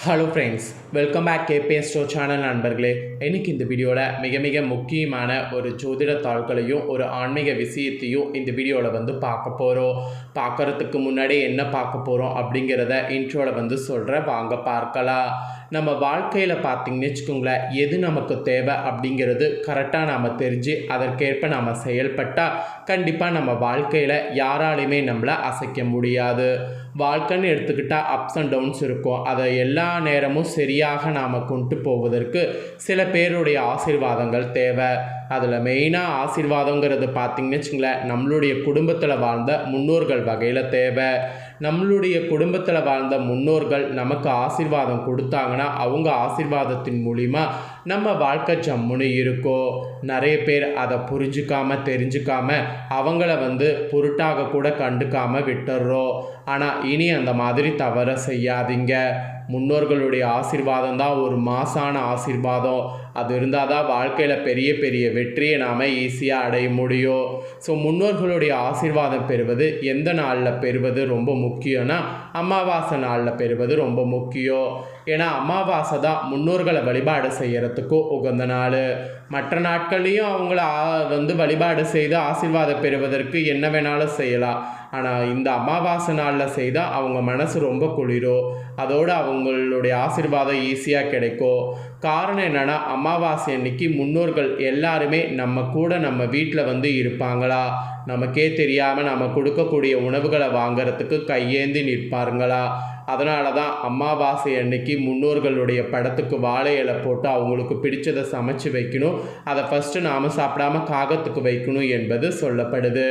Hello friends, welcome back KPS show channel நண்பர்களே. இன்றைக்கி இந்த வீடியோவில் மிக முக்கியமான ஒரு ஜோதிட தாள்களையும் ஒரு ஆன்மீக விஷயத்தையும் இந்த வீடியோவில் பார்க்க போகிறோம். பார்க்குறதுக்கு முன்னாடி என்ன பார்க்க போகிறோம் அப்படிங்கிறத இன்ட்ரோவில் சொல்கிறேன், வாங்க பார்க்கலாம். நம்ம வாழ்க்கையில் பார்த்திங்கன்னு வச்சுக்கோங்களேன், எது நமக்கு தேவை அப்படிங்கிறது கரெக்டாக நாம் தெரிஞ்சு அதற்கேற்ப நாம் செயல்பட்டால் கண்டிப்பாக நம்ம வாழ்க்கையில் யாராலையுமே நம்மளை அசைக்க முடியாது. வாழ்க்கைன்னு எடுத்துக்கிட்டால் அப்ஸ் அண்ட் டவுன்ஸ் இருக்கும். அதை எல்லா நேரமும் சரியாக நாம் கொண்டு போவதற்கு சில பேருடைய ஆசீர்வாதங்கள் தேவை. அதில் மெயினாக ஆசீர்வாதங்கிறது பார்த்திங்கன்னு வச்சுங்களேன், நம்மளுடைய குடும்பத்தில் வாழ்ந்த முன்னோர்கள் வகையில் தேவை. நம்மளுடைய குடும்பத்தில் வாழ்ந்த முன்னோர்கள் நமக்கு ஆசீர்வாதம் கொடுத்தாங்கன்னா அவங்க ஆசீர்வாதத்தின் மூலிமா நம்ம வாழ்க்கை ஜம்முன்னு இருக்கும். நிறைய பேர் அதை புரிஞ்சுக்காமல் தெரிஞ்சுக்காமல் அவங்கள பொருட்டாக கூட கண்டுக்காமல் விட்டுடுறோம். ஆனால் இனி அந்த மாதிரி தவற செய்யாதீங்க. முன்னோர்களுடைய ஆசீர்வாதம் தான் ஒரு மாசான ஆசீர்வாதம். அது இருந்தால் தான் வாழ்க்கையில் பெரிய வெற்றியை நாம் ஈஸியாக அடைய முடியும். ஸோ முன்னோர்களுடைய ஆசீர்வாதம் பெறுவது எந்த நாளில் பெறுவது ரொம்ப முக்கியம்னா அமாவாசை நாளில் பெறுவது ரொம்ப முக்கியம். ஏன்னா அமாவாசை தான் முன்னோர்களை வழிபாடு செய்கிறதுக்கும் உகந்த நாள். மற்ற நாட்கள்லேயும் அவங்கள வழிபாடு செய்து ஆசீர்வாதம் பெறுவதற்கு என்ன வேணாலும் செய்யலாம். ஆனால் இந்த அமாவாசை நாளில் செய்தால் அவங்க மனசு ரொம்ப குளிரும். அதோடு அவங்களுடைய ஆசீர்வாதம் ஈஸியாக கிடைக்கும். காரணம் என்னென்னா, அமாவாசை அன்னைக்கு முன்னோர்கள் எல்லாருமே நம்ம வீட்டில் இருப்பாங்களா, நமக்கே தெரியாமல் நம்ம கொடுக்கக்கூடிய உணவுகளை வாங்கிறதுக்கு கையேந்தி நிற்பாருங்களா. அதனால தான் அமாவாசை அன்னைக்கு முன்னோர்களுடைய படத்துக்கு வாழை இலை போட்டு அவங்களுக்கு பிடிச்சதை சமைச்சு வைக்கணும். அதை ஃபஸ்ட்டு நாம் சாப்பிடாம காகத்துக்கு வைக்கணும் என்பது சொல்லப்படுது.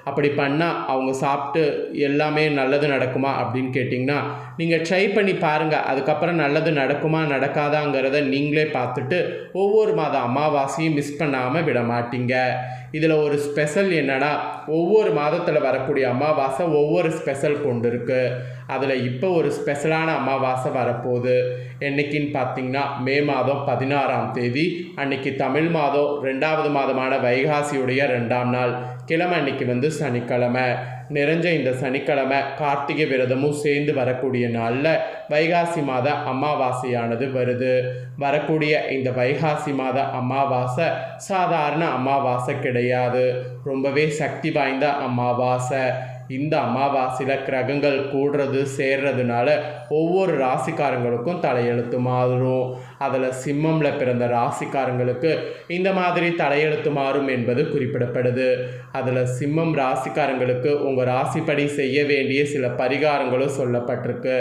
அப்படி பண்ணால் அவங்க சாப்பிட்டு எல்லாமே நல்லது நடக்குமா அப்படின்னு கேட்டிங்கன்னா, நீங்கள் ட்ரை பண்ணி பாருங்கள். அதுக்கப்புறம் நல்லது நடக்குமா நடக்காதாங்கிறத நீங்களே பார்த்துட்டு ஒவ்வொரு மாத அமாவாசையும் மிஸ் பண்ணாமல் விட மாட்டீங்க. இதில் ஒரு ஸ்பெஷல் என்னென்னா, ஒவ்வொரு மாதத்தில் வரக்கூடிய அமாவாசை ஒவ்வொரு ஸ்பெஷல் கொண்டு இருக்குது. அதில் இப்போ ஒரு ஸ்பெஷலான அமாவாசை வரப்போகுது. என்னைக்குன்னு பார்த்திங்கன்னா, மே மாதம் 16ஆம் தேதி அன்னைக்கு தமிழ் மாதம் 2வது மாதமான வைகாசியுடைய 2ஆம் நாள் கிழமை அன்னைக்கு சனிக்கிழமை. நிறைஞ்ச இந்த சனிக்கிழமை கார்த்திகை விரதமும் சேர்ந்து வரக்கூடிய நாளில் வைகாசி மாத அமாவாசையானது வருது. வரக்கூடிய இந்த வைகாசி மாத அமாவாசை சாதாரண அமாவாசை கிடையாது, ரொம்பவே சக்தி வாய்ந்த அமாவாசை. இந்த அமாவாசையில் கிரகங்கள் கூடுறது சேர்றதுனால ஒவ்வொரு ராசிக்காரங்களுக்கும் தலையெழுத்து மாறும். அதில் சிம்மமில் பிறந்த ராசிக்காரங்களுக்கு இந்த மாதிரி தலையெழுத்து மாறும் என்பது குறிப்பிடப்படுது. அதில் சிம்மம் ராசிக்காரங்களுக்கு உங்கள் ராசிப்படி செய்ய வேண்டிய சில பரிகாரங்களும் சொல்லப்பட்டிருக்கு.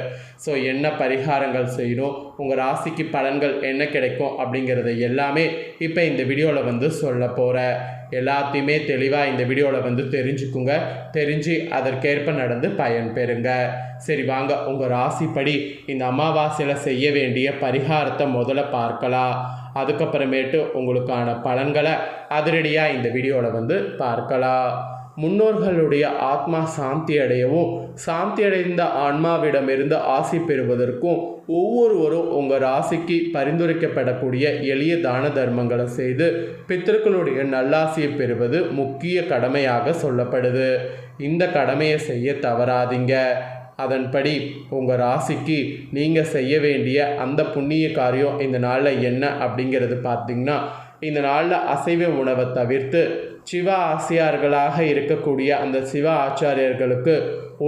ஸோ என்ன பரிகாரங்கள் செய்யணும், உங்கள் ராசிக்கு பலன்கள் என்ன கிடைக்கும் அப்படிங்கிறத எல்லாமே இப்போ இந்த வீடியோவில் சொல்ல போகிறேன். எல்லாத்தையுமே தெளிவாக இந்த வீடியோவில் தெரிஞ்சுக்குங்க. தெரிஞ்சு அதற்கேற்ப நடந்து பயன் பெறுங்க. சரி வாங்க, உங்கள் ராசிப்படி இந்த அமாவாசையில் செய்ய வேண்டிய பரிகாரத்தை முதல்ல பார்க்கலாம். அதுக்கப்புறமேட்டு உங்களுக்கான பலன்களை அதிரடியாக இந்த வீடியோவில் பார்க்கலாம். முன்னோர்களுடைய ஆத்மா சாந்தி அடையவும் சாந்தி அடைந்த ஆன்மாவிடமிருந்து ஆசி பெறுவதற்கும் ஒவ்வொருவரும் உங்கள் ராசிக்கு பரிந்துரைக்கப்படக்கூடிய எளிய தான தர்மங்களை செய்து பித்தர்களுடைய நல்லாசியை பெறுவது முக்கிய கடமையாக சொல்லப்படுது. இந்த கடமையை செய்ய தவறாதீங்க. அதன்படி உங்கள் ராசிக்கு நீங்கள் செய்ய வேண்டிய அந்த புண்ணிய காரியம் இந்த நாளில் என்ன அப்படிங்கிறது பார்த்திங்கன்னா, இந்த நாளில் அசைவ உணவை தவிர்த்து சிவ ஆசியார்களாக இருக்கக்கூடிய அந்த சிவ ஆச்சாரியர்களுக்கு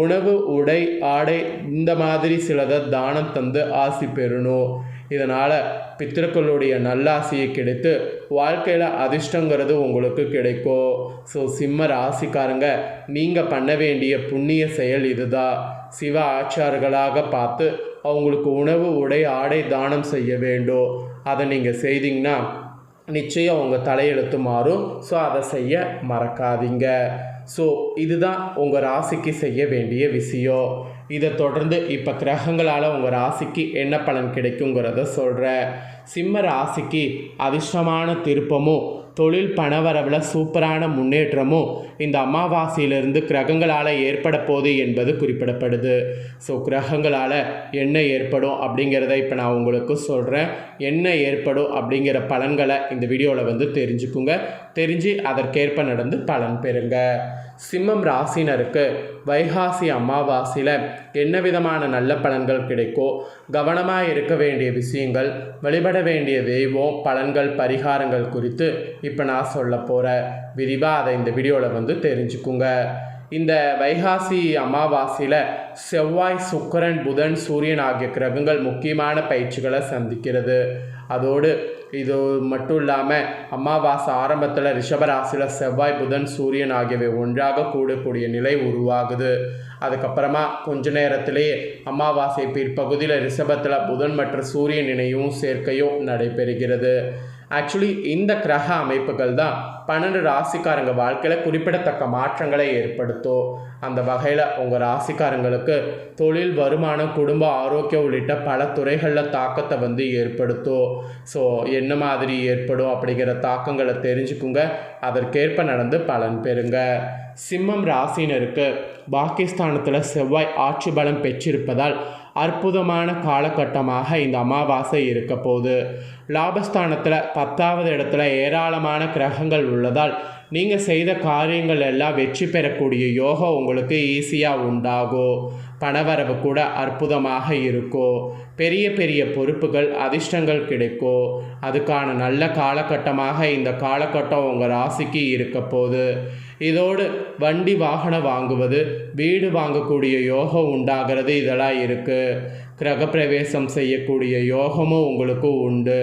உணவு, உடை, ஆடை இந்த மாதிரி சிலதை தானம் தந்து ஆசி பெறணும். இதனால் பித்திருக்களுடைய நல்லாசியை கிடைத்து வாழ்க்கையில் அதிர்ஷ்டங்கிறது உங்களுக்கு கிடைக்கும். ஸோ சிம்ம ராசிக்காரங்க, நீங்கள் பண்ண வேண்டிய புண்ணிய செயல் இதுதான். சிவ ஆச்சார்களாக பார்த்து அவங்களுக்கு உணவு, உடை, ஆடை தானம் செய்ய வேண்டும். அதை நீங்கள் செய்தீங்கன்னா நிச்சயம் உங்கள் தலையெழுத்து மாறும். ஸோ அதை செய்ய மறக்காதீங்க. ஸோ இதுதான் உங்கள் ராசிக்கு செய்ய வேண்டிய விஷயம். இதை தொடர்ந்து இப்போ கிரகங்களால் உங்கள் ராசிக்கு என்ன பலன் கிடைக்குங்கிறத சொல்கிறேன். சிம்ம ராசிக்கு அதிர்ஷ்டமான திருப்பமும் தொழில் பணவரவில் சூப்பரான முன்னேற்றமும் இந்த அமாவாசையிலிருந்து கிரகங்களால் ஏற்பட போகுது என்பது குறிப்பிடப்படுது. ஸோ கிரகங்களால் என்ன ஏற்படும் அப்படிங்கிறத இப்போ நான் உங்களுக்கு சொல்கிறேன். என்ன ஏற்படும் அப்படிங்கிற பலன்களை இந்த வீடியோவில் தெரிஞ்சுக்குங்க. தெரிஞ்சு அதற்கேற்ப நடந்து பலன் பெறுங்க. சிம்மம் ராசினருக்கு வைகாசி அமாவாசையில் என்ன விதமான நல்ல பலன்கள் கிடைக்கோ, கவனமாக இருக்க வேண்டிய விஷயங்கள், வழிபட வேண்டிய தெய்வம், பலன்கள், பரிகாரங்கள் குறித்து இப்போ நான் சொல்ல போகிறேன். விரிவாக அதை இந்த வீடியோவில் தெரிஞ்சுக்குங்க. இந்த வைகாசி அமாவாசையில் செவ்வாய், சுக்கிரன், புதன், சூரியன் ஆகிய கிரகங்கள் முக்கியமான பயிற்சிகளை சந்திக்கிறது. அதோடு இது மட்டும் இல்லாமல் அமாவாசை ஆரம்பத்தில் ரிஷபராசியில் செவ்வாய், புதன், சூரியன் ஆகியவை ஒன்றாக கூடக்கூடிய நிலை உருவாகுது. அதுக்கப்புறமா கொஞ்ச நேரத்திலேயே அமாவாசை பிற்பகுதியில் ரிஷபத்தில் புதன் மற்றும் சூரியன் இணையும் சேர்க்கையும் நடைபெறுகிறது. ஆக்சுவலி இந்த கிரக அமைப்புகள் தான் 12 ராசிக்காரங்க வாழ்க்கையில் குறிப்பிடத்தக்க மாற்றங்களை ஏற்படுத்தும். அந்த வகையில் உங்கள் ராசிக்காரங்களுக்கு தொழில், வருமானம், குடும்ப ஆரோக்கியம் உள்ளிட்ட பல துறைகளில் தாக்கத்தை ஏற்படுத்தும். ஸோ என்ன மாதிரி ஏற்படும் அப்படிங்கிற தாக்கங்களை தெரிஞ்சுக்குங்க. அதற்கேற்ப நடந்து பலன் பெறுங்க. சிம்மம் ராசினருக்கு பாகிஸ்தானத்தில் செவ்வாய் ஆட்சி பலம் பெற்றிருப்பதால் அற்புதமான காலகட்டமாக இந்த அமாவாசை இருக்க போகுது. லாபஸ்தானத்தில் 10வது இடத்துல ஏராளமான கிரகங்கள் உள்ளதால் நீங்கள் செய்த காரியங்கள் எல்லாம் வெற்றி பெறக்கூடிய யோகம் உங்களுக்கு ஈஸியாக உண்டாகும். பணவரவு கூட அற்புதமாக இருக்கும். பெரிய பெரிய பொறுப்புகள், அதிர்ஷ்டங்கள் கிடைக்கும். அதுக்கான நல்ல காலகட்டமாக இந்த காலகட்டம் உங்கள் ராசிக்கு இருக்க போகுது. இதோடு வண்டி வாகனம் வாங்குவது, வீடு வாங்கக்கூடிய யோகம் உண்டாகிறது. இதெல்லாம் இருக்குது. கிரகப்பிரவேசம் செய்யக்கூடிய யோகமும் உங்களுக்கு உண்டு.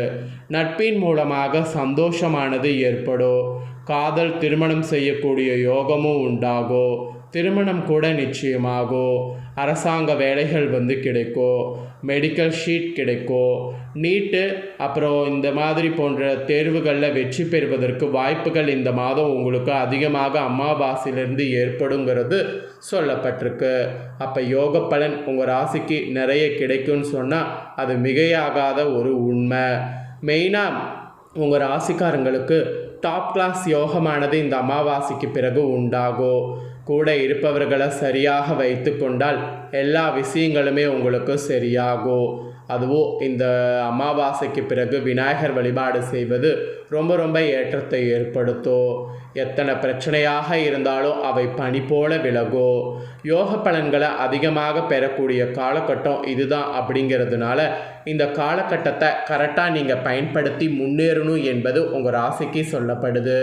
நட்பின் மூலமாக சந்தோஷமானது ஏற்படும். காதல், திருமணம் செய்யக்கூடிய யோகமும் உண்டாகும். திருமணம் கூட நிச்சயமாகும். அரசாங்க வேலைகள் கிடைக்கும். மெடிக்கல் ஷீட் கிடைக்கும். நீட்டு அப்புறம் இந்த மாதிரி போன்ற தேர்வுகளில் வெற்றி பெறுவதற்கு வாய்ப்புகள் இந்த மாதம் உங்களுக்கு அதிகமாக அமாவாசையிலிருந்து ஏற்படுங்கிறது சொல்லப்பட்டிருக்கு. அப்போ யோக பலன் உங்கள் ராசிக்கு நிறைய கிடைக்கும்னு சொன்னால் அது மிகையாகாத ஒரு உண்மை. மெயினாக உங்கள் ராசிக்காரங்களுக்கு டாப் கிளாஸ் யோகமானது இந்த அமாவாசைக்கு பிறகு உண்டாகும். கூட இருப்பவர்களை சரியாக வைத்து கொண்டால் எல்லா விஷயங்களுமே உங்களுக்கு சரியாகும். அதுவும் இந்த அமாவாசைக்கு பிறகு விநாயகர் வழிபாடு செய்வது ரொம்ப ரொம்ப ஏற்றத்தை ஏற்படுத்தும். எத்தனை பிரச்சனையாக இருந்தாலும் அவை பனி போல விலகும். யோக பலன்களை அதிகமாக பெறக்கூடிய காலகட்டம் இதுதான். அப்படிங்கிறதுனால இந்த காலகட்டத்தை கரெக்டாக நீங்கள் பயன்படுத்தி முன்னேறணும் என்பது உங்கள் ராசிக்கு சொல்லப்படுது.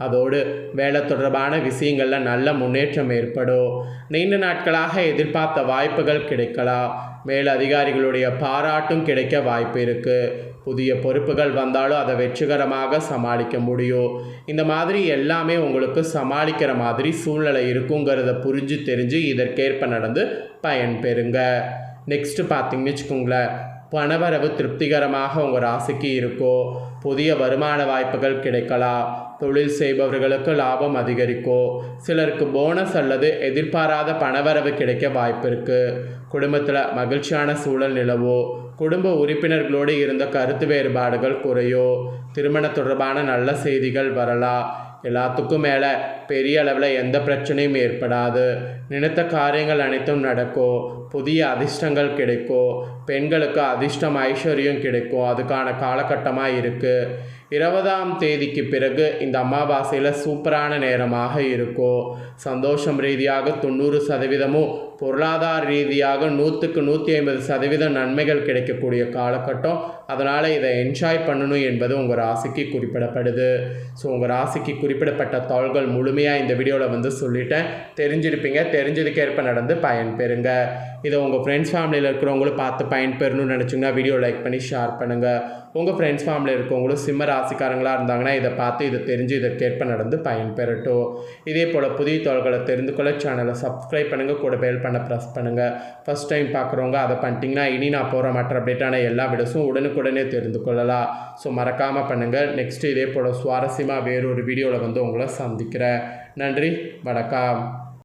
அதோடு வேலை தொடர்பான விஷயங்களில் நல்ல முன்னேற்றம் ஏற்படும். நீண்ட நாட்களாக எதிர்பார்த்த வாய்ப்புகள் கிடைக்கலாம். மேல் அதிகாரிகளுடைய பாராட்டும் கிடைக்க வாய்ப்பு இருக்குது. புதிய பொறுப்புகள் வந்தாலும் அதை வெற்றிகரமாக சமாளிக்க முடியும். இந்த மாதிரி எல்லாமே உங்களுக்கு சமாளிக்கிற மாதிரி சூழ்நிலை இருக்குங்கிறத புரிஞ்சு தெரிஞ்சு இதற்கேற்ப நடந்து பயன் பெறுங்க. நெக்ஸ்ட்டு பார்த்தீங்கன்னு வச்சுக்கோங்களேன், பணவரவு திருப்திகரமாக உங்கள் ராசிக்கு இருக்கும். புதிய வருமான வாய்ப்புகள் கிடைக்கலாம். தொழில் செய்பவர்களுக்கு லாபம் அதிகரிக்கும். சிலருக்கு போனஸ் அல்லது எதிர்பாராத பணவரவு கிடைக்க வாய்ப்பு இருக்குது. குடும்பத்தில் மகிழ்ச்சியான சூழல் நிலவும். குடும்ப உறுப்பினர்களோடு இருந்த கருத்து வேறுபாடுகள் குறையும். திருமண தொடர்பான நல்ல செய்திகள் வரலாம். எல்லாத்துக்கும் மேலே பெரிய அளவில் எந்த பிரச்சனையும் ஏற்படாது. நினைத்த காரியங்கள் அனைத்தும் நடக்கும். புதிய அதிர்ஷ்டங்கள் கிடைக்கும். பெண்களுக்கு அதிர்ஷ்டம், ஐஸ்வர்யம் கிடைக்கும். அதுக்கான காலகட்டமாக இருக்குது. 20ஆம் தேதிக்கு பிறகு இந்த அமாவாசையில் சூப்பரான நேரமாக இருக்கும். சந்தோஷம் ரீதியாக 90%, பொருளாதார ரீதியாக 100க்கு 150% நன்மைகள் கிடைக்கக்கூடிய காலகட்டம். அதனால் இதை என்ஜாய் பண்ணணும் என்பது உங்கள் ராசிக்கு குறிப்பிடப்படுது. ஸோ உங்கள் ராசிக்கு குறிப்பிடப்பட்ட தாள்கள் முழுமையாக இந்த வீடியோவில் சொல்லிட்டேன். தெரிஞ்சிருப்பீங்க. தெரிஞ்சதுக்கேற்ப நடந்து பயன் பெறுங்க. இதை உங்கள் ஃப்ரெண்ட்ஸ் ஃபேமிலியில் இருக்கிறவங்களும் பார்த்து பயன் பெறணும்னு நினச்சிங்கன்னா வீடியோ லைக் பண்ணி ஷேர் பண்ணுங்கள். உங்கள் ஃப்ரெண்ட்ஸ் ஃபேமிலியில் இருக்கவங்களும் சிம்ம ராசிக்காரங்களாக இருந்தாங்கன்னா இதை பார்த்து இதை தெரிஞ்சு இதற்கேற்ப நடந்து பயன் பெறட்டும். இதே போல் புதிய தாள்களை தெரிந்து கொள்ள சேனலை சப்ஸ்கிரைப் பண்ணுங்கள். கூட பெல் பண்ண ப்ரெஸ் பண்ணுங்கள். ஃபஸ்ட் டைம் பார்க்குறவங்க அதை பண்ணிட்டீங்கன்னா இனி நான் போகிற மற்ற அப்டேட்டான எல்லா வீடியோஸும் உடனுக்குடனே தெரிந்து கொள்ளலாம். ஸோ மறக்காமல் பண்ணுங்கள். நெக்ஸ்ட்டு இதே போல் சுவாரஸ்யமாக வேறொரு வீடியோவில் உங்களை சந்திக்கிறேன். நன்றி, வணக்கம்.